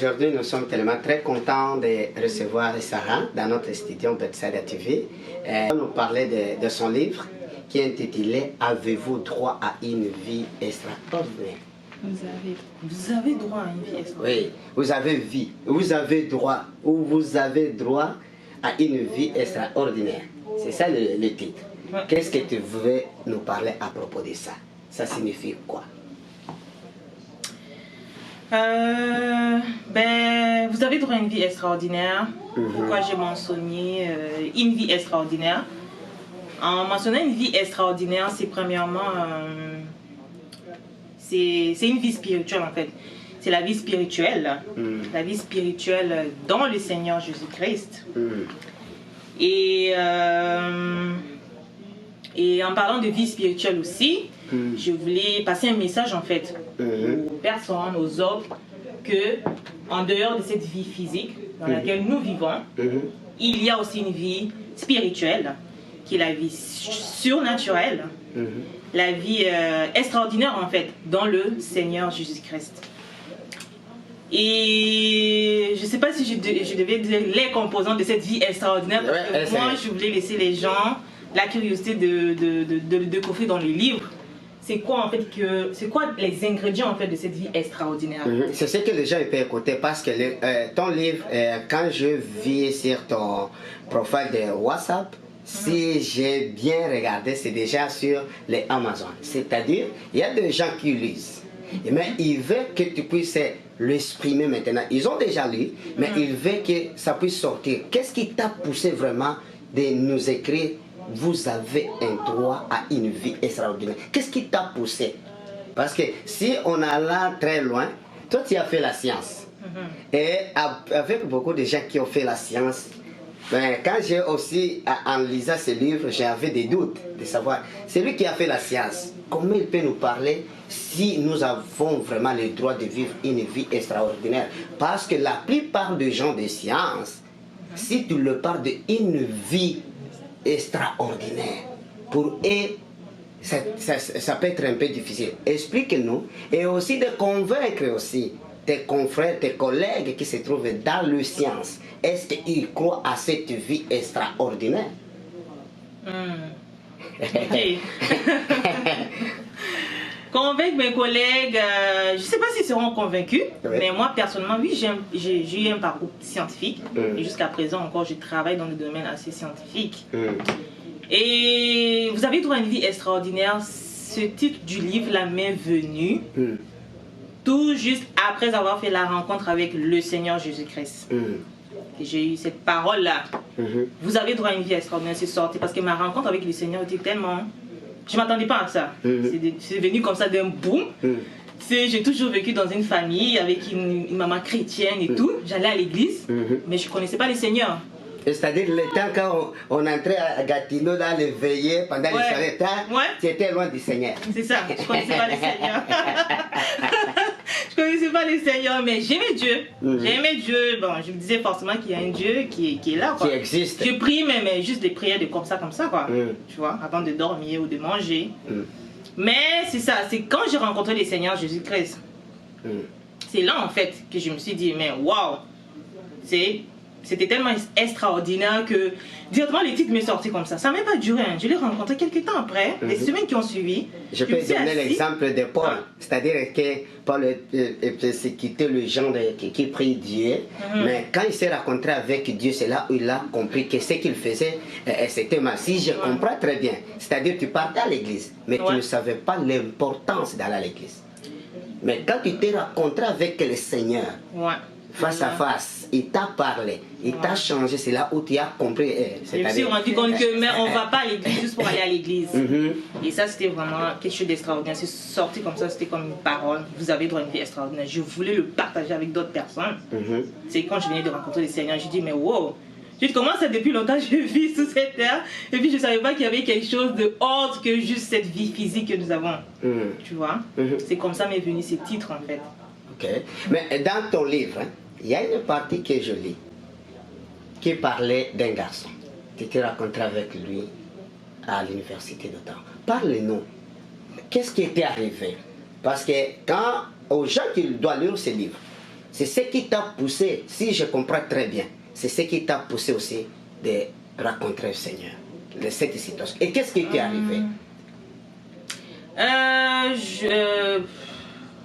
aujourd'hui, nous sommes tellement très contents de recevoir Sarah dans notre studio Bethsaida TV. Elle nous parlait de son livre qui est intitulé « Avez-vous droit à une vie extraordinaire ?» Vous avez droit à une vie extraordinaire. Oui, vous avez droit, ou vous avez droit à une vie extraordinaire. C'est ça le titre. Ouais. Qu'est-ce que tu veux nous parler à propos de ça? Ça signifie quoi? Vous avez droit à une vie extraordinaire. Pourquoi j'ai mentionné une vie extraordinaire? En mentionnant une vie extraordinaire, c'est premièrement, c'est une vie spirituelle en fait. C'est la vie spirituelle. La vie spirituelle dans le Seigneur Jésus-Christ. Et en parlant de vie spirituelle aussi, je voulais passer un message en fait aux personnes, aux autres, que en dehors de cette vie physique dans laquelle nous vivons, il y a aussi une vie spirituelle, qui est la vie surnaturelle, la vie extraordinaire en fait, dans le Seigneur Jésus-Christ. Et je ne sais pas si je devais dire les composants de cette vie extraordinaire, parce que moi je voulais laisser les gens la curiosité de découvrir dans le livre. C'est quoi en fait c'est quoi les ingrédients en fait de cette vie extraordinaire? C'est ce que les gens peuvent écouter parce que ton livre, quand je vis sur ton profil de WhatsApp, si j'ai bien regardé, c'est déjà sur les Amazon. C'est-à-dire, il y a des gens qui lisent, mais ils veulent que tu puisses l'exprimer maintenant. Ils ont déjà lu, mais ils veulent que ça puisse sortir. Qu'est-ce qui t'a poussé vraiment de nous écrire? Vous avez un droit à une vie extraordinaire. Qu'est-ce qui t'a poussé? Parce que si on a là très loin, toi tu as fait la science. Et avec beaucoup de gens qui ont fait la science, ben, quand j'ai aussi, en lisant ce livre, j'avais des doutes de savoir, celui qui a fait la science, comment il peut nous parler si nous avons vraiment le droit de vivre une vie extraordinaire? Parce que la plupart des gens de science, si tu leur parles d'une vie extraordinaire, pour eux, ça peut être un peu difficile. Explique-nous et aussi de convaincre aussi tes confrères, tes collègues qui se trouvent dans le science. Est-ce qu'ils croient à cette vie extraordinaire? Ok. Convaincre mes collègues, je ne sais pas s'ils seront convaincus, mais moi personnellement, oui, j'ai eu un parcours scientifique et jusqu'à présent encore, je travaille dans le domaine assez scientifique. Et vous avez droit à une vie extraordinaire, ce titre du livre là m'est venu tout juste après avoir fait la rencontre avec le Seigneur Jésus-Christ. J'ai eu cette parole là. Vous avez droit à une vie extraordinaire, c'est sorti parce que ma rencontre avec le Seigneur était tellement... Je ne m'attendais pas à ça. C'est venu comme ça d'un boom. J'ai toujours vécu dans une famille avec une maman chrétienne et tout. J'allais à l'église, mais je ne connaissais pas le Seigneur. C'est-à-dire le temps quand on entrait à Gatineau dans les veillées pendant les soirées tard, tu étais loin du Seigneur. C'est ça, je ne connaissais pas le Seigneur. Je ne connaissais pas le Seigneur, mais j'aimais Dieu. J'aimais Dieu. Bon, je me disais forcément qu'il y a un Dieu qui est là, quoi. Qui existe. Je prie, mais juste des prières de comme ça, quoi. Tu vois, avant de dormir ou de manger. Mais c'est ça, c'est quand j'ai rencontré le Seigneur Jésus-Christ. C'est là, en fait, que je me suis dit, mais waouh, c'était tellement extraordinaire que directement le titre m'est sorti comme ça. Ça n'a même pas duré. Je l'ai rencontré quelques temps après, les semaines qui ont suivi. Je peux donner l'exemple de Paul. C'est-à-dire que Paul quittait le genre qui prie Dieu. Mais quand il s'est rencontré avec Dieu, c'est là où il a compris que ce qu'il faisait, c'était mal. Si je comprends très bien. C'est-à-dire tu partais à l'église, mais tu ne savais pas l'importance d'aller à l'église. Mais quand tu t'es rencontré avec le Seigneur, face à face, il t'a parlé, il t'a changé, c'est là où tu as compris. Je me suis rendu compte que mais on ne va pas à l'église juste pour aller à l'église. Et ça, c'était vraiment quelque chose d'extraordinaire. C'est sorti comme ça, c'était comme une parole. Vous avez droit à une vie extraordinaire. Je voulais le partager avec d'autres personnes. C'est quand je venais de rencontrer le Seigneur, j'ai dit, mais wow, je commence depuis longtemps, je vis sous cette terre. Et puis je ne savais pas qu'il y avait quelque chose de autre que juste cette vie physique que nous avons. Tu vois, c'est comme ça m'est venu ce titre en fait. Ok. Mais dans ton livre, il y a une partie que je lis qui parlait d'un garçon. Tu t'es rencontré avec lui à l'université d'Ottawa. Parle-nous. Qu'est-ce qui était arrivé? Parce que quand aux gens qui doivent lire ce livre, C'est ce qui t'a poussé, si je comprends très bien, c'est ce qui t'a poussé aussi de rencontrer le Seigneur, cette situation. Et qu'est-ce qui t'est arrivé?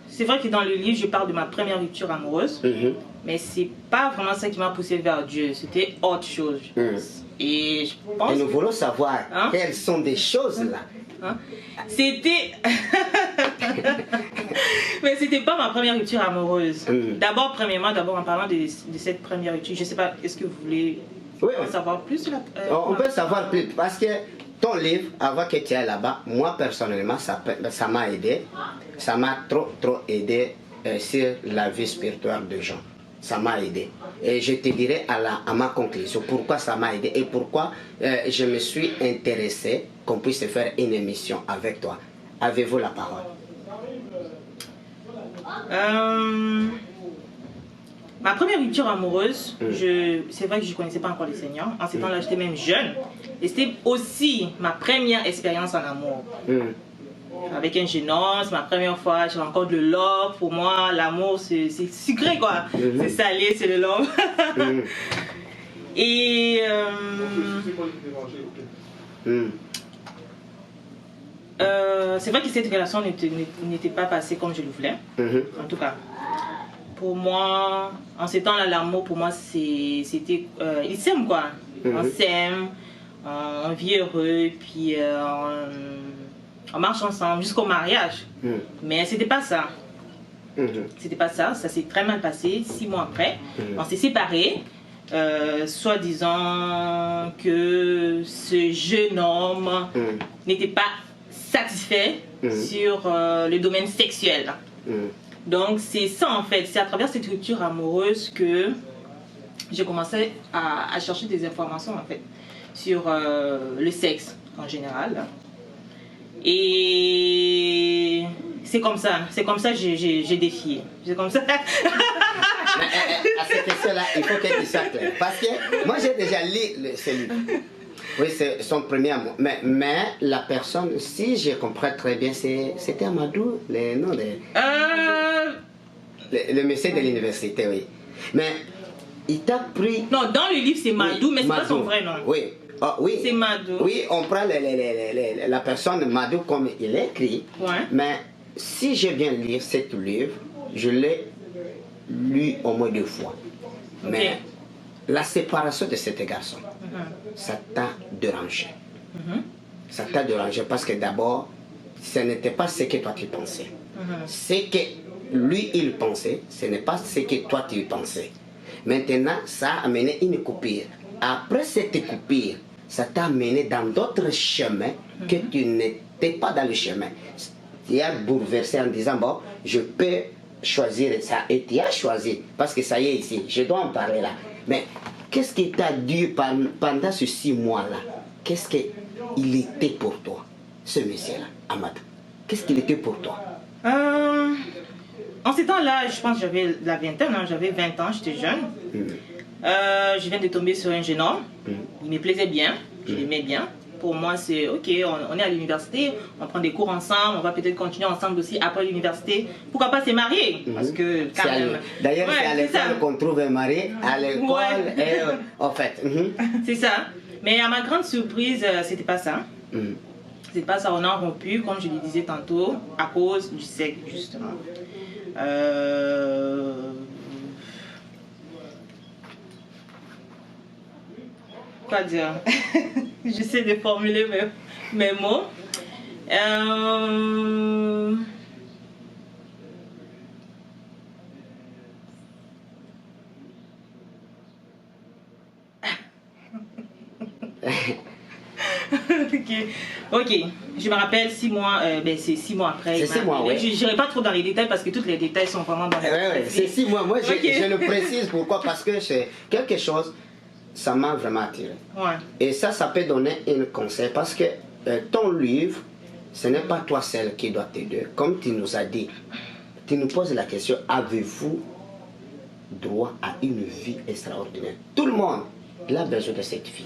C'est vrai que dans le livre, je parle de ma première rupture amoureuse, mais c'est pas vraiment ça qui m'a poussé vers Dieu, c'était autre chose. Et je pense... Et nous voulons savoir quelles sont des choses là. C'était... Mais c'était pas ma première rupture amoureuse. D'abord, premièrement, en parlant de cette première rupture, je sais pas, est-ce que vous voulez en savoir plus sur on peut savoir plus, parce que ton livre, avant que tu ailles là-bas, moi personnellement, ça m'a aidé. Ça m'a trop aidé sur la vie spirituelle de gens. Ça m'a aidé. Et je te dirai à ma conclusion pourquoi ça m'a aidé et pourquoi je me suis intéressé qu'on puisse faire une émission avec toi. Avez-vous la parole? Ma première rupture amoureuse, c'est vrai que je ne connaissais pas encore le Seigneur. En ce temps-là, j'étais même jeune. Et c'était aussi ma première expérience en amour. Avec un jeune homme, c'est ma première fois, je rencontre le love. Pour moi, l'amour, c'est sucré, quoi. C'est salé, c'est le love. Et... c'est vrai que cette relation n'était pas passée comme je le voulais. En tout cas, pour moi, en ces temps-là, l'amour, pour moi, c'était... il s'aime, quoi. On s'aime, on vit heureux, puis on marche ensemble jusqu'au mariage. Mais c'était pas ça. C'était pas ça. Ça s'est très mal passé. 6 mois après, on s'est séparés. Soi-disant que ce jeune homme n'était pas satisfait sur le domaine sexuel. Donc c'est ça en fait, c'est à travers cette rupture amoureuse que j'ai commencé à chercher des informations en fait sur le sexe en général. Et c'est comme ça que j'ai défié. C'est comme ça. À cette question-là, il faut que tu sois clair. Parce que moi j'ai déjà lu ce livre. Oui, c'est son premier amour. Mais la personne, si je comprends très bien, c'était Amadou, le nom de... Le monsieur de l'université, oui. Mais il t'a pris... Non, dans le livre, c'est Madou, mais c'est pas son vrai nom. Oui. Oh, oui. C'est Madou. Oui, on prend la personne Madou comme il est écrit. Mais si je viens lire ce livre, je l'ai lu au moins 2 fois. Mais la séparation de cet garçon, ça t'a dérangé. Ça t'a dérangé parce que d'abord, ce n'était pas ce que toi tu pensais. Ce que lui il pensait, ce n'est pas ce que toi tu pensais. Maintenant, ça a amené une coupure. Après cette coupure, ça t'a amené dans d'autres chemins que tu n'étais pas dans le chemin. Tu as bouleversé en disant, bon, je peux choisir ça. Et tu as choisi, parce que ça y est ici, je dois en parler là. Mais qu'est-ce qui t'a dû pendant ces 6 mois-là? Qu'est-ce qu'il était pour toi, ce monsieur-là, Amadou? Qu'est-ce qu'il était pour toi? En ces temps-là, je pense que j'avais la vingtaine, j'avais 20 ans, j'étais jeune. Je viens de tomber sur un jeune homme. Il me plaisait bien, je l'aimais bien. Pour moi, c'est ok, on est à l'université, on prend des cours ensemble, on va peut-être continuer ensemble aussi après l'université. Pourquoi pas se marier? Parce que quand même. D'ailleurs, c'est à l'école qu'on trouve un mari, à l'école et en fait. C'est ça. Mais à ma grande surprise, c'était pas ça. C'est pas ça, on a rompu, comme je le disais tantôt, à cause du sexe, justement. Quoi dire? J'essaie de formuler mes mots. Ok, je me rappelle 6 mois, c'est 6 mois après. C'est 6 mois, oui. Je n'irai pas trop dans les détails parce que tous les détails sont vraiment dans les détails. C'est 6 mois, moi je le précise pourquoi, parce que c'est quelque chose, ça m'a vraiment attiré. Et ça peut donner un conseil parce que ton livre, ce n'est pas toi seul qui doit t'aider. Comme tu nous as dit, tu nous poses la question, avez-vous droit à une vie extraordinaire? Tout le monde a besoin de cette vie.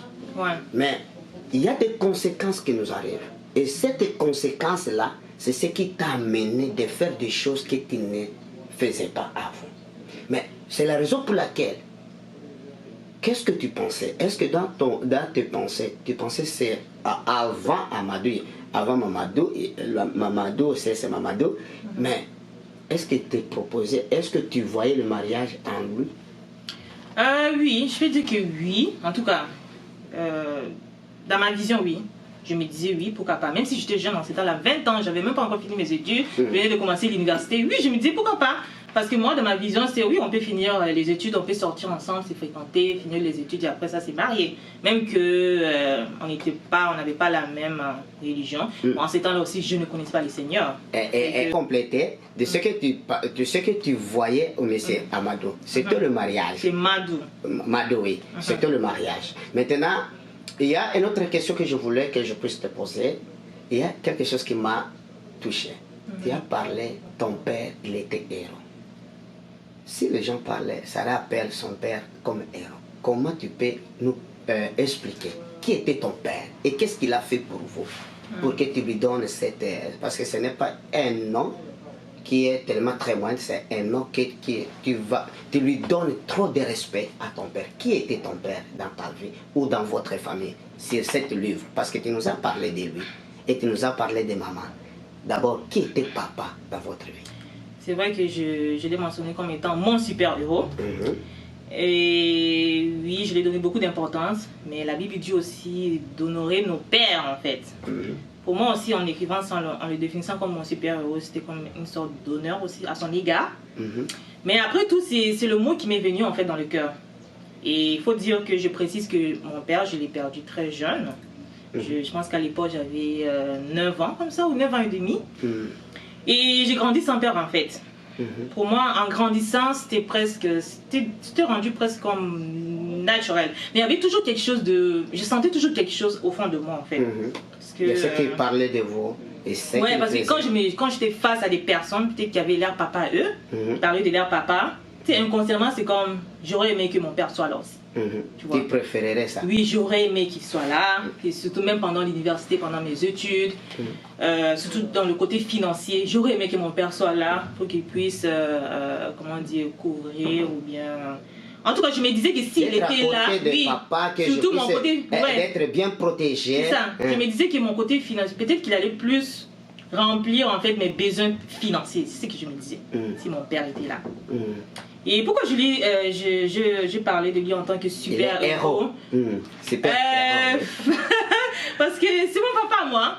Mais il y a des conséquences qui nous arrivent. Et cette conséquence-là, c'est ce qui t'a amené de faire des choses que tu ne faisais pas avant. Mais C'est la raison pour laquelle, qu'est-ce que tu pensais? Est-ce que dans tes pensées, tu pensais c'est avant Amadou, avant Mamadou, Mamadou, c'est Mamadou, mais est-ce que tu proposé, est-ce que tu voyais le mariage en lui? Oui, je vais dire que oui. En tout cas, dans ma vision, oui. Je me disais oui, pourquoi pas. Même si j'étais jeune, en c'était à 20 ans, j'avais même pas encore fini mes études, je venais de commencer l'université. Oui, je me disais pourquoi pas. Parce que moi, dans ma vision, c'est oui, on peut finir les études, on peut sortir ensemble, se fréquenter, finir les études et après ça, c'est marier. Même que on n'avait pas la même religion. En ces temps-là aussi, je ne connaissais pas le Seigneur. Et compléter de ce que tu voyais au monsieur Amadou, c'était le mariage. C'est Madou. Madou, oui, c'était le mariage. Maintenant, il y a une autre question que je voulais que je puisse te poser. Il y a quelque chose qui m'a touché. Tu as parlé, ton père, il était héros. Si les gens parlaient, Sarah appelle son père comme héros. Comment tu peux nous expliquer qui était ton père et qu'est-ce qu'il a fait pour vous, pour que tu lui donnes cette... parce que ce n'est pas un nom qui est tellement très loin, c'est un nom que tu lui donnes trop de respect à ton père. Qui était ton père dans ta vie ou dans votre famille sur cet livre? Parce que tu nous as parlé de lui et tu nous as parlé de maman. D'abord, qui était papa dans votre vie? C'est vrai que je l'ai mentionné comme étant mon super-héros. Et oui, je lui ai donné beaucoup d'importance. Mais la Bible dit aussi d'honorer nos pères, en fait. Pour moi aussi, en écrivant, en le définissant comme mon super-héros, c'était comme une sorte d'honneur aussi à son égard. Mais après tout, c'est le mot qui m'est venu, en fait, dans le cœur. Et il faut dire que je précise que mon père, je l'ai perdu très jeune. Je pense qu'à l'époque, j'avais 9 ans, comme ça, ou 9 ans et demi. Et j'ai grandi sans père en fait. Pour moi, en grandissant, c'était rendu presque comme naturel. Mais il y avait toujours quelque chose de... Je sentais toujours quelque chose au fond de moi en fait. Parce que, ce qui parlait de vous. Ouais, parce que quand j'étais face à des personnes, peut-être qui avaient l'air papa à eux, parlaient de leur papa, inconsciemment, c'est comme, j'aurais aimé que mon père soit là aussi. Tu préférerais ça? Oui, j'aurais aimé qu'il soit là, et surtout même pendant l'université, pendant mes études, surtout dans le côté financier, j'aurais aimé que mon père soit là pour qu'il puisse, comment dire, couvrir ou bien... En tout cas, je me disais que s'il était là, oui, papa, que surtout mon côté... d'être bien protégé. C'est ça, je me disais que mon côté financier, peut-être qu'il allait plus remplir en fait mes besoins financiers, c'est ce que je me disais, si mon père était là. Et pourquoi j'ai parlé de lui en tant que super-héros? Parce que c'est mon papa, moi.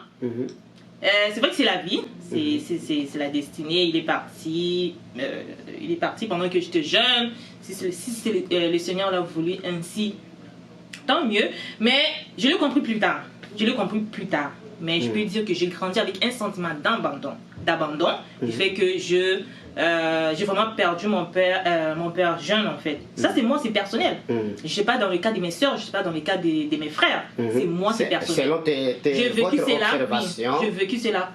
C'est vrai que c'est la vie, c'est la destinée. Il est parti pendant que j'étais jeune. Si le Seigneur l'a voulu ainsi, tant mieux. Mais je l'ai compris plus tard. Mais je peux dire que j'ai grandi avec un sentiment d'abandon, du fait que j'ai vraiment perdu mon père jeune en fait. Ça c'est moi, c'est personnel. Je sais pas dans le cas de mes soeurs, je sais pas dans le cas de mes frères. C'est moi, c'est personnel. Selon j'ai vécu cela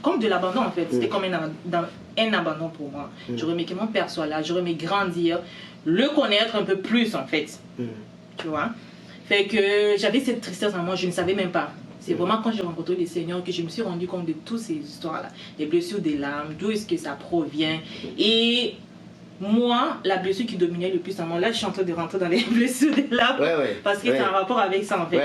comme de l'abandon en fait. C'était comme un abandon pour moi. J'aurais aimé que mon père soit là, j'aurais aimé grandir, le connaître un peu plus en fait. Tu vois. Fait que j'avais cette tristesse en moi, je ne savais même pas. C'est vraiment quand j'ai rencontré le Seigneur que je me suis rendu compte de toutes ces histoires-là. Les blessures des larmes, d'où est-ce que ça provient. Et moi, la blessure qui dominait le plus en moi, là je suis en train de rentrer dans les blessures des larmes, parce que c'est un rapport avec ça en fait.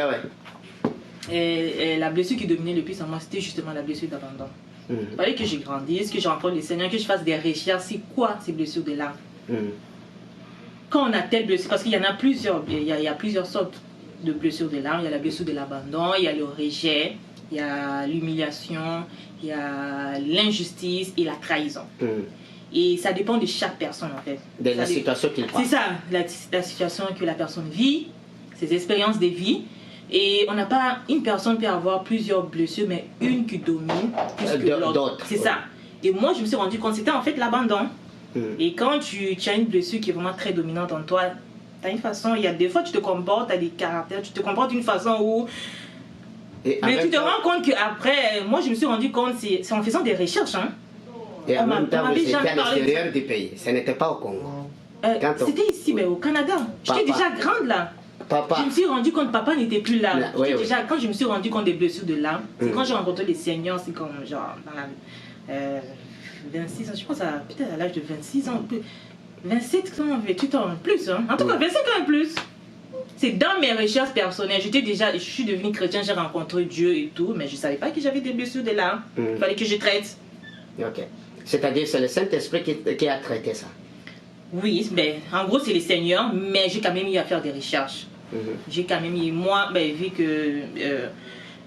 Et la blessure qui dominait le plus en moi, c'était justement la blessure d'abandon. Il fallait que je grandisse, que je rencontre le Seigneur, que je fasse des recherches. C'est quoi ces blessures des larmes? Quand on a telle blessure, parce qu'il y en a plusieurs, il y a plusieurs sortes de blessures de l'âme. Il y a la blessure de l'abandon, il y a le rejet, il y a l'humiliation, il y a l'injustice et la trahison. Et ça dépend de chaque personne en fait. De la situation qu'il passe. C'est ça, la situation que la personne vit, ses expériences de vie. Et on n'a pas, une personne peut avoir plusieurs blessures, mais une qui domine plus que l'autre. C'est ça. Et moi, je me suis rendu compte, c'était en fait l'abandon. Et quand tu as une blessure qui est vraiment très dominante en toi, tu as une façon, il y a des fois tu te comportes, tu as des caractères, tu te comportes d'une façon où... Mais tu te rends compte qu'après, moi je me suis rendu compte, c'est en faisant des recherches. Et en même temps, vous étiez à l'extérieur du pays, ce n'était pas au Congo. C'était ici, mais au Canada. J'étais déjà grande là. Je me suis rendu compte, papa n'était plus là. Déjà, quand je me suis rendu compte des blessures de l'âme, c'est quand j'ai rencontré les seigneurs, c'est comme genre dans la 26 ans, je pense peut-être à l'âge de 26 ans. 27 ans, 28 ans, plus. Hein. En tout cas, 25 ans et plus. C'est dans mes recherches personnelles. Je suis devenue chrétienne, j'ai rencontré Dieu et tout, mais je ne savais pas que j'avais des blessures de là. Il fallait que je traite. Ok. C'est-à-dire c'est le Saint-Esprit qui a traité ça. Oui, ben, en gros, c'est le Seigneur, mais j'ai quand même eu à faire des recherches. J'ai quand même eu, moi, ben, vu que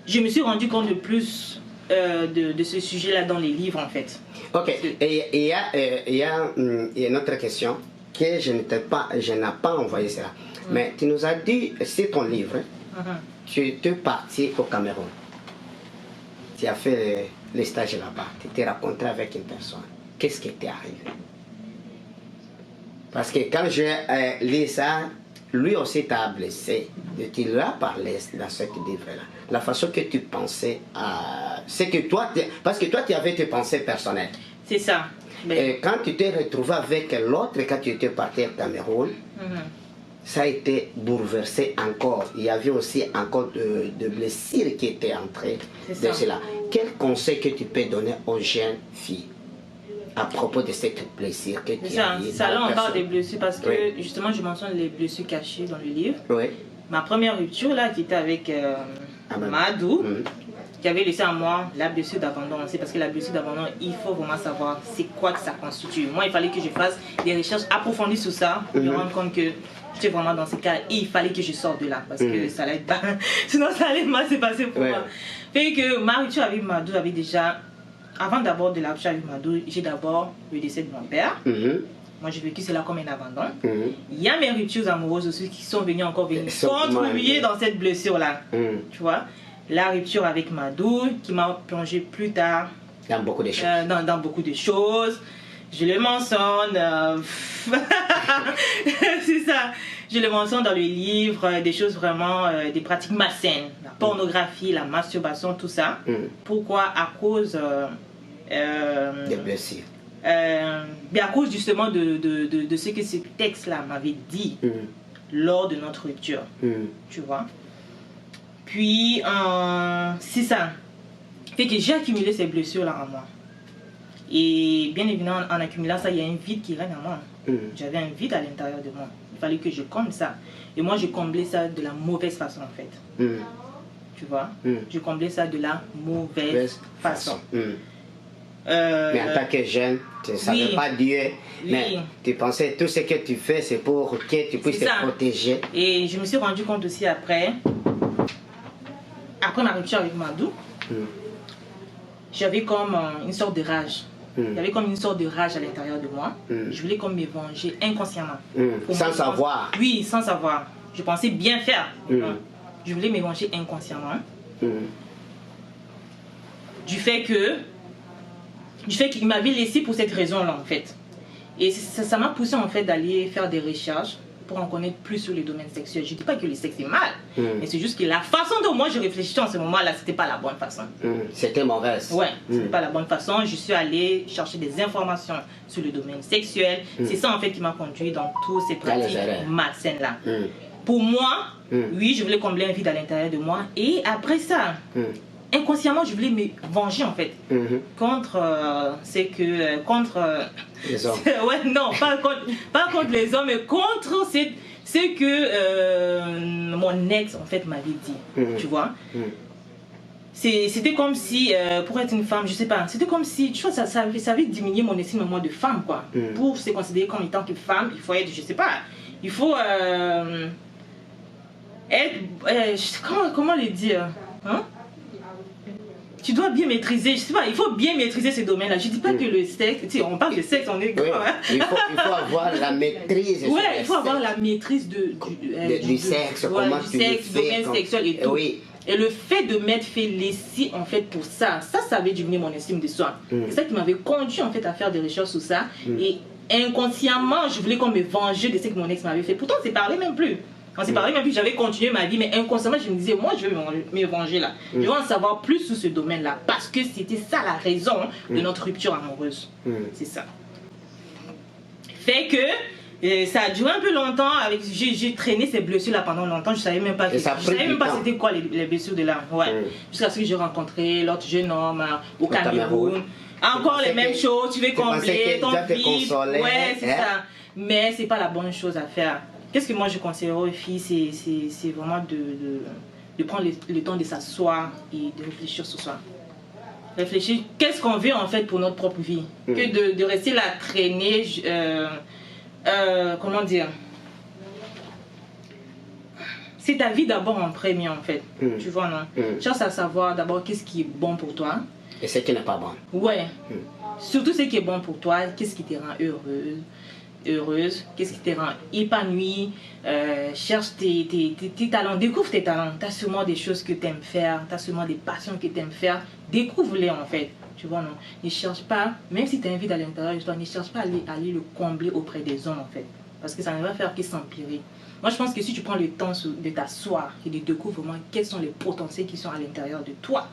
je me suis rendu compte de plus de ce sujet-là dans les livres, en fait. Ok. Et il y a une autre question que je n'ai pas envoyé cela. Mais tu nous as dit, c'est ton livre, tu es parti au Cameroun. Tu as fait les stages là-bas. Tu t'es rencontré avec une personne. Qu'est-ce qui t'est arrivé? Parce que quand je lis ça, lui aussi t'a blessé. Et tu lui as parlé dans ce livre-là. La façon que tu pensais à... C'est que toi, parce que toi, tu avais tes pensées personnelles. C'est ça. Et quand tu t'es retrouvé avec l'autre, quand tu étais parti au Cameroun, ça a été bouleversé encore. Il y avait aussi encore de blessures qui étaient entrées de cela. Quel conseil que tu peux donner aux jeunes filles à propos de cette blessure que tu as eu? Ça, là, on parle des blessures parce que justement, je mentionne les blessures cachées dans le livre. Oui. Ma première rupture, là, qui était avec Madou, qui avait laissé en moi la blessure d'abandon. C'est parce que la blessure d'abandon, il faut vraiment savoir c'est quoi que ça constitue. Moi, il fallait que je fasse des recherches approfondies sur ça pour me rendre compte que j'étais vraiment dans ce cas. Et il fallait que je sorte de là parce que ça allait pas. Sinon, ça allait mal se passer pour moi. Fait que ma rupture avec Madou avait déjà. Avant d'abord de la rupture avec Madou, j'ai d'abord le décès de mon père. Moi, j'ai vécu cela comme un abandon. Il y a mes ruptures amoureuses aussi qui sont venues encore contribuer dans cette blessure-là. Tu vois, la rupture avec Madou qui m'a plongé plus tard dans beaucoup de choses. Dans beaucoup de choses. Je le mentionne. C'est ça. Je le mentionne dans le livre, des choses vraiment, des pratiques malsaines. La pornographie, la masturbation, tout ça. Pourquoi? À cause... des blessures. Mais à cause justement de ce que ce texte-là m'avait dit lors de notre rupture. Tu vois. Puis, c'est ça. Fait que j'ai accumulé ces blessures-là en moi. Et bien évidemment, en accumulant ça, il y a un vide qui règne en moi. J'avais un vide à l'intérieur de moi. Il fallait que je comble ça. Et moi, je comblais ça de la mauvaise façon, en fait. Tu vois? Je comblais ça de la mauvaise façon. Mais en tant que jeune, tu ne savais pas Dieu, mais tu pensais tout ce que tu fais, c'est pour que tu puisses te protéger. Et je me suis rendu compte aussi après ma rupture avec Madou, j'avais comme une sorte de rage. Il y avait comme une sorte de rage à l'intérieur de moi. Je voulais comme me venger inconsciemment. Sans savoir. Oui, sans savoir. Je pensais bien faire. Je voulais me venger inconsciemment. Du fait qu'il m'avait laissé pour cette raison-là, en fait. Et ça m'a poussé, en fait, d'aller faire des recherches pour en connaître plus sur les domaines sexuels. Je ne dis pas que le sexe est mal, mais c'est juste que la façon dont moi je réfléchissais en ce moment-là, c'était pas la bonne façon. C'était mauvaise. Ouais, c'était pas la bonne façon. Je suis allée chercher des informations sur le domaine sexuel. C'est ça, en fait, qui m'a conduit dans tous ces pratiques malsaines-là. Pour moi, oui, je voulais combler un vide à l'intérieur de moi. Et après ça... inconsciemment, je voulais me venger, en fait, contre les hommes. Ouais, non, pas contre les hommes, mais contre ce que mon ex, en fait, m'avait dit, tu vois. C'était comme si, pour être une femme, je sais pas, c'était comme si, tu vois, ça avait diminué mon estime moi de femme, quoi. Pour se considérer comme étant que femme, il faut être, je sais pas, il faut être, comment le dire, hein? Tu dois bien maîtriser, je sais pas, il faut bien maîtriser ces domaines-là. Je dis pas que le sexe, tu sais, on parle de sexe, on est grand, hein? Il faut avoir la maîtrise. Ouais, il faut avoir la maîtrise du sexe, comment tu sexe, le domaine sexuel et tout. Oui. Et le fait de m'être fait laisser, en fait, pour ça avait diminué mon estime de soi. C'est ça qui m'avait conduit, en fait, à faire des recherches sur ça. Et inconsciemment, je voulais qu'on me venge de ce que mon ex m'avait fait. Pourtant, on s'est parlé même plus. On s'est parlé, même puis j'avais continué ma vie, mais inconsciemment, je me disais, moi, je vais me venger là. Je veux en savoir plus sur ce domaine-là, parce que c'était ça la raison de notre rupture amoureuse. C'est ça. Fait que ça a duré un peu longtemps, j'ai traîné ces blessures-là pendant longtemps, je savais même pas c'était quoi les blessures de là. Ouais. Jusqu'à ce que j'ai rencontré l'autre jeune homme au Cameroun. Encore les mêmes choses, tu veux combler ton vide. Ouais, c'est ça. mais c'est pas la bonne chose à faire. Qu'est-ce que moi je conseillerais aux filles, c'est vraiment de prendre le temps de s'asseoir et de réfléchir sur soi. Réfléchir, qu'est-ce qu'on veut en fait pour notre propre vie, que de rester là traîner, comment dire, c'est ta vie d'abord en premier en fait, tu vois non, cherche à savoir d'abord qu'est-ce qui est bon pour toi. Et ce qui n'est pas bon. Ouais, surtout ce qui est bon pour toi, qu'est-ce qui te rend heureuse, qu'est-ce qui te rend épanouie, cherche tes talents, découvre tes talents, tu as sûrement des choses que tu aimes faire, tu as sûrement des passions que tu aimes faire, découvre-les en fait, tu vois non, ne cherche pas, même si tu as envie d'aller à l'intérieur de toi, ne cherche pas à aller le combler auprès des hommes en fait, parce que ça ne va faire que s'empirer. Moi je pense que si tu prends le temps de t'asseoir et de découvrir vraiment quels sont les potentiels qui sont à l'intérieur de toi,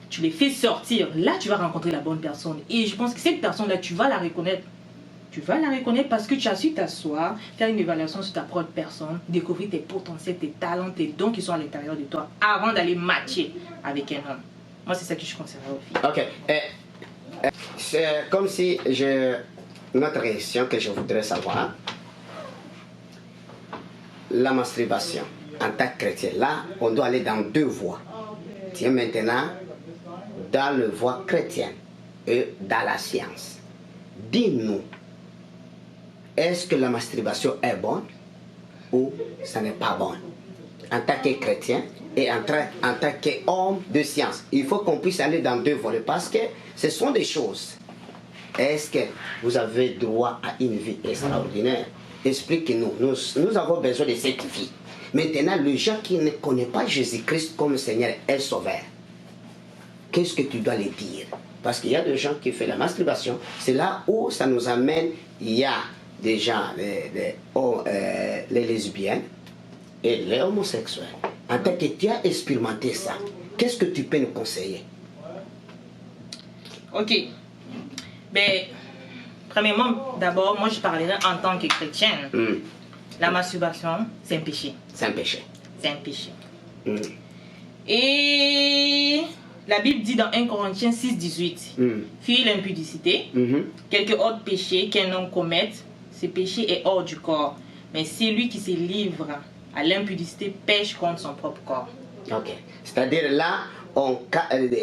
tu les fais sortir, là tu vas rencontrer la bonne personne, et je pense que cette personne là tu vas la reconnaître. Tu vas la reconnaître parce que tu as su t'asseoir, faire une évaluation sur ta propre personne, découvrir tes potentiels, tes talents, tes dons qui sont à l'intérieur de toi avant d'aller matcher avec un homme. Moi, c'est ça que je conseillerais aux filles. Ok. C'est comme si notre question que je voudrais savoir, la masturbation en tant que chrétien, là, on doit aller dans deux voies. Tiens, maintenant, dans le voie chrétienne et dans la science. Dis-nous, est-ce que la masturbation est bonne ou ça n'est pas bon? En tant que chrétien et en tant qu'homme de science, il faut qu'on puisse aller dans deux volets parce que ce sont des choses. Est-ce que vous avez droit à une vie extraordinaire? Expliquez-nous. Nous avons besoin de cette vie. Maintenant, le gens qui ne connaissent pas Jésus-Christ comme Seigneur et Sauveur, qu'est-ce que tu dois les dire? Parce qu'il y a des gens qui font la masturbation. C'est là où ça nous amène. Il y a des gens, les lesbiennes et les homosexuels. En tant que tu as expérimenté ça, qu'est-ce que tu peux nous conseiller? Ok. Ben, premièrement, d'abord, moi je parlerai en tant que chrétienne. La masturbation, c'est un péché. C'est un péché. C'est un péché. Et la Bible dit dans 1 Corinthiens 6, 18, fuis l'impudicité, quelque autre péché qu'un homme commette, ce péché est hors du corps. Mais celui qui se livre à l'impudicité pêche contre son propre corps. Ok. C'est-à-dire là,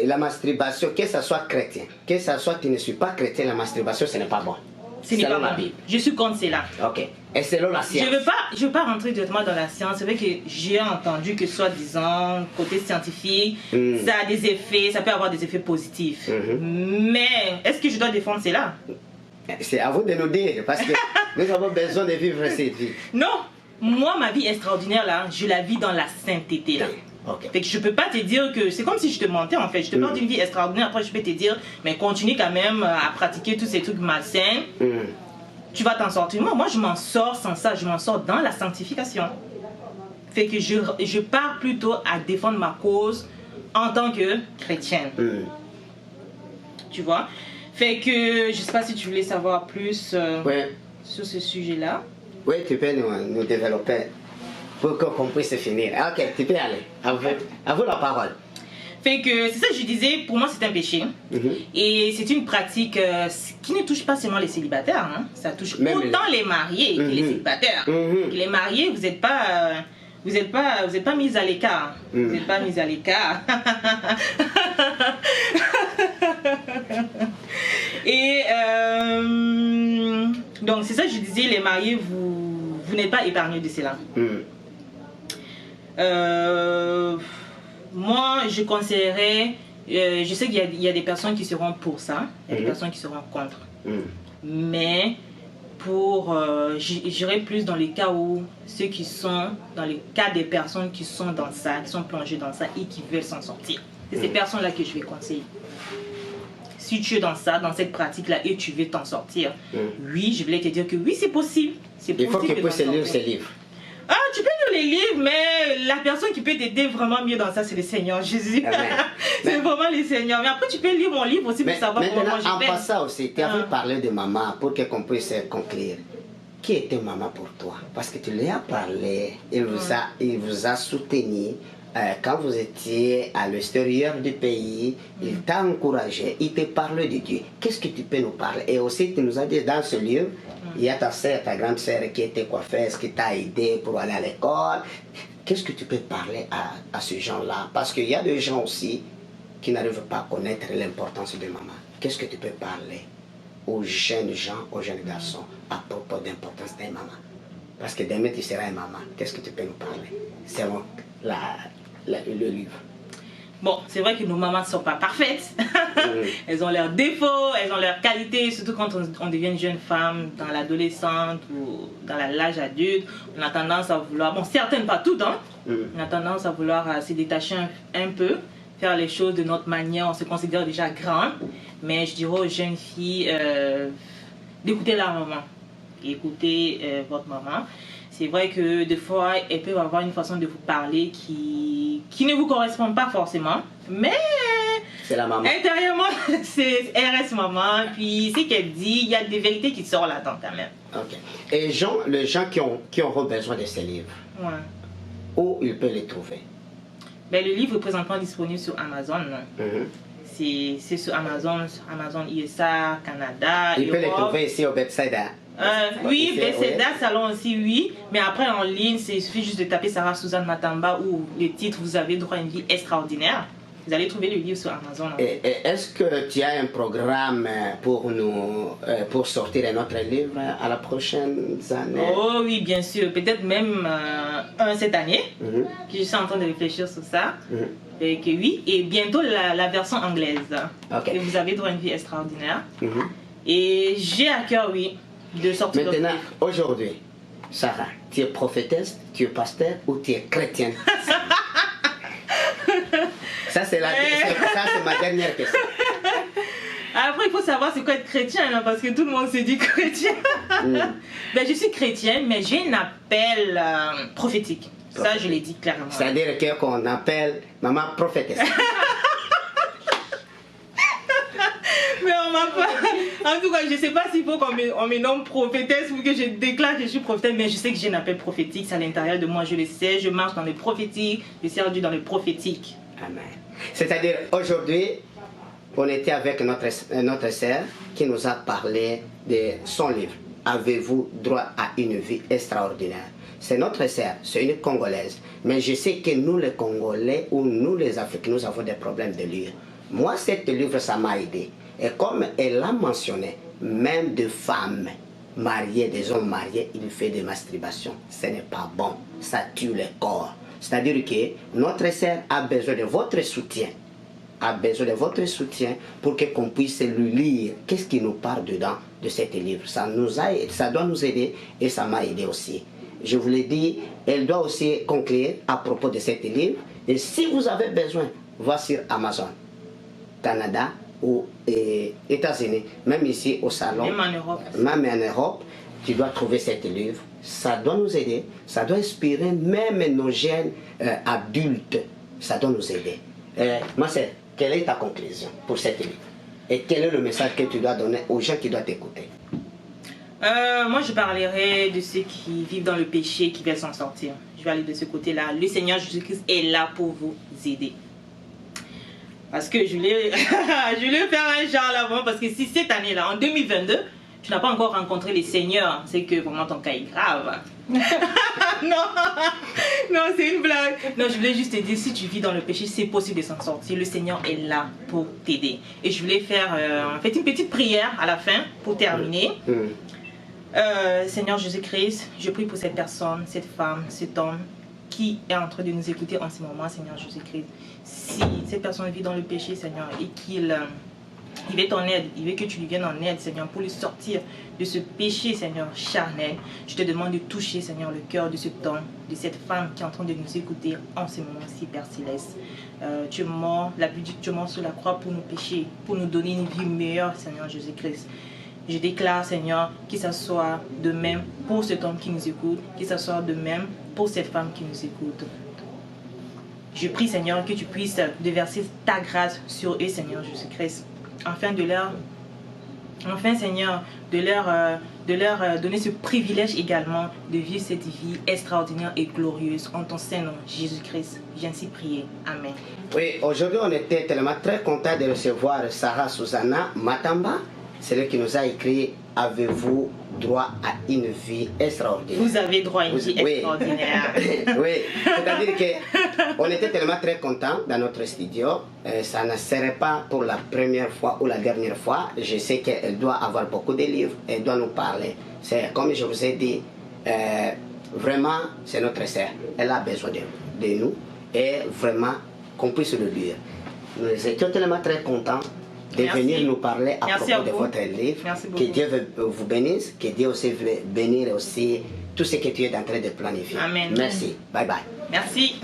la masturbation, que ce soit chrétien, que ce soit tu ne suis pas chrétien, la masturbation, ce n'est pas bon. Ce n'est pas la Bible. Je suis contre cela. Ok. Et selon la science. Je veux pas rentrer directement dans la science. C'est vrai que j'ai entendu que soi-disant, côté scientifique, ça a des effets, ça peut avoir des effets positifs. Mais est-ce que je dois défendre cela? C'est à vous de nous dire, parce que nous avons besoin de vivre cette vie. Non, moi, ma vie extraordinaire, là, je la vis dans la sainteté, là. Okay. Fait que je peux pas te dire que c'est comme si je te mentais en fait. Je te parle d'une vie extraordinaire, après je peux te dire, mais continue quand même à pratiquer tous ces trucs malsains. Tu vas t'en sortir. Moi, je m'en sors sans ça, je m'en sors dans la sanctification. Fait que je pars plutôt à défendre ma cause en tant que chrétienne. Tu vois? Fait que je sais pas si tu voulais savoir plus sur ce sujet-là. Oui, tu peux nous développer pour qu'on puisse finir. Ok, tu peux aller. À vous la parole. Fait que c'est ça que je disais, pour moi c'est un péché. Et c'est une pratique qui ne touche pas seulement les célibataires. Hein. Ça touche autant les mariés que les célibataires. Les mariés, vous n'êtes pas... Vous n'êtes pas mis à l'écart. Vous n'êtes pas mis à l'écart. Et donc c'est ça que je disais, les mariés, vous n'êtes pas épargnés de cela. Moi, je conseillerais, je sais qu'il y a des personnes qui seront pour ça, il y a des personnes qui seront contre. Mais j'irais plus dans les cas où ceux qui sont, dans les cas des personnes qui sont dans ça, qui sont plongées dans ça et qui veulent s'en sortir. C'est ces personnes-là que je vais conseiller. Si tu es dans ça, dans cette pratique-là et tu veux t'en sortir, oui, je voulais te dire que oui, c'est possible. Il faut que tu puisses lire ces livres. Ah, tu peux lire les livres, mais la personne qui peut t'aider vraiment mieux dans ça, c'est le Seigneur Jésus. C'est vraiment le Seigneur. Mais après, tu peux lire mon livre aussi pour savoir comment je fais. En passant aussi, tu avais parlé de maman pour qu'on puisse conclure. Qui était maman pour toi? Parce que tu lui as parlé, il vous a soutenu quand vous étiez à l'extérieur du pays, il t'a encouragé, il te parlait de Dieu. Qu'est-ce que tu peux nous parler? Et aussi, tu nous as dit dans ce livre, il y a ta sœur, ta grande sœur qui était coiffeuse, qui t'a aidé pour aller à l'école. Qu'est-ce que tu peux parler à ces gens-là? Parce qu'il y a des gens aussi qui n'arrivent pas à connaître l'importance de maman. Qu'est-ce que tu peux parler aux jeunes gens, aux jeunes garçons, à propos de l'importance de maman? Parce que demain, tu seras une maman. Qu'est-ce que tu peux nous parler selon le livre? Bon, c'est vrai que nos mamans ne sont pas parfaites. Elles ont leurs défauts, elles ont leurs qualités, surtout quand on devient une jeune femme dans l'adolescente ou dans l'âge adulte. On a tendance à vouloir, bon, certaines, pas toutes, hein, on a tendance à vouloir se détacher un peu, faire les choses de notre manière. On se considère déjà grande, mais je dirais aux jeunes filles d'écouter leur maman. Écoutez votre maman. C'est vrai que des fois, elles peuvent avoir une façon de vous parler qui ne vous correspond pas forcément, mais c'est la maman. Intérieurement, elle reste maman, puis ce qu'elle dit, il y a des vérités qui sortent là-dedans quand même. Ok. Et les gens qui auront besoin de ces livres, où ils peuvent les trouver? Ben, le livre est présentement disponible sur Amazon. C'est sur Amazon USA, Canada, ils peuvent les trouver ici au Bethesda. Oui, Bethesda Salon aussi, oui. Mais après, en ligne, il suffit juste de taper Sarah Suzanne Matamba ou le titre « Vous avez droit à une vie extraordinaire ». Vous allez trouver le livre sur Amazon. Et est-ce que tu as un programme pour sortir un autre livre à la prochaine année? Oh oui, bien sûr. Peut-être même un cette année. Que je suis en train de réfléchir sur ça. Et que oui. Et bientôt la version anglaise. Okay. Et vous avez droit à une vie extraordinaire. Et j'ai à cœur, oui, de sortir. Maintenant, aujourd'hui, Sarah, tu es prophétesse, tu es pasteur ou tu es chrétienne? Ça, c'est ma dernière question. Après, il faut savoir c'est quoi être chrétien, hein, parce que tout le monde se dit chrétien. Ben, je suis chrétienne, mais j'ai un appel prophétique. Ça, je l'ai dit clairement. C'est-à-dire qu'on appelle maman prophétesse. Mais on m'a pas... En tout cas, je ne sais pas s'il faut qu'on me nomme prophétesse ou que je déclare que je suis prophétesse, mais je sais que j'ai un appel prophétique, c'est à l'intérieur de moi, je le sais, je marche dans le prophétique, je sers Dieu dans le prophétique. Amen. C'est-à-dire, aujourd'hui, on était avec notre sœur qui nous a parlé de son livre. Avez-vous droit à une vie extraordinaire? C'est notre sœur, c'est une Congolaise. Mais je sais que nous, les Congolais ou nous, les Africains, nous avons des problèmes de lire. Moi, ce livre, ça m'a aidé. Et comme elle l'a mentionné, même des femmes mariées, des hommes mariés, il fait des masturbations. Ce n'est pas bon. Ça tue le corps. C'est-à-dire que notre sœur a besoin de votre soutien. A besoin de votre soutien pour qu'on puisse lui lire. Qu'est-ce qui nous parle dedans de cet livre? Ça doit nous aider et ça m'a aidé aussi. Je vous l'ai dit, elle doit aussi conclure à propos de cet livre. Et si vous avez besoin, va sur Amazon, Canada ou États-Unis, même ici au salon, même en Europe, tu dois trouver cet livre. Ça doit nous aider, ça doit inspirer même nos jeunes adultes. Ça doit nous aider. Ma sœur, quelle est ta conclusion pour cet livre? Et quel est le message que tu dois donner aux gens qui doivent t'écouter? Moi, je parlerai de ceux qui vivent dans le péché, qui veulent s'en sortir. Je vais aller de ce côté-là. Le Seigneur Jésus-Christ est là pour vous aider. Parce que je voulais faire un genre là-bas, parce que si cette année-là, en 2022, tu n'as pas encore rencontré le Seigneur, c'est que vraiment ton cas est grave. Non, c'est une blague. Non, je voulais juste te dire, si tu vis dans le péché, c'est possible de s'en sortir. Le Seigneur est là pour t'aider. Et je voulais faire en fait une petite prière à la fin pour terminer. Seigneur Jésus-Christ, je prie pour cette personne, cette femme, cet homme qui est en train de nous écouter en ce moment, Seigneur Jésus-Christ. Si cette personne vit dans le péché, Seigneur, et qu'il veut ton aide, il veut que tu lui viennes en aide, Seigneur, pour lui sortir de ce péché, Seigneur, charnel. Je te demande de toucher, Seigneur, le cœur de cet homme, de cette femme qui est en train de nous écouter en ce moment-ci, Père Céleste. Tu es mort, la Bible dit que tu es mort sur la croix pour nos péchés, pour nous donner une vie meilleure, Seigneur Jésus-Christ. Je déclare, Seigneur, que ça soit de même pour cet homme qui nous écoute, que ça soit de même pour cette femme qui nous écoute. Je prie, Seigneur, que tu puisses déverser ta grâce sur eux, Seigneur Jésus-Christ, afin de leur Enfin, Seigneur, de leur donner ce privilège également de vivre cette vie extraordinaire et glorieuse. En ton Saint-Nom, Jésus-Christ, j'ai ainsi prié. Amen. Oui, aujourd'hui, on était tellement très content de recevoir Sarah Susanna Matamba, celle qui nous a écrit « Avez-vous droit à une vie extraordinaire ?» Vous avez droit à une vie extraordinaire. Oui, c'est-à-dire qu'on était tellement très contents dans notre studio. Ça ne serait pas pour la première fois ou la dernière fois. Je sais qu'elle doit avoir beaucoup de livres, elle doit nous parler. C'est comme je vous ai dit, vraiment, c'est notre sœur. Elle a besoin de nous et vraiment qu'on puisse le dire. Nous étions tellement très contents de venir nous parler à propos de votre livre. Que Dieu vous bénisse, que Dieu aussi veut bénir aussi tout ce que tu es en train de planifier. Amen. Merci. Bye bye. Merci.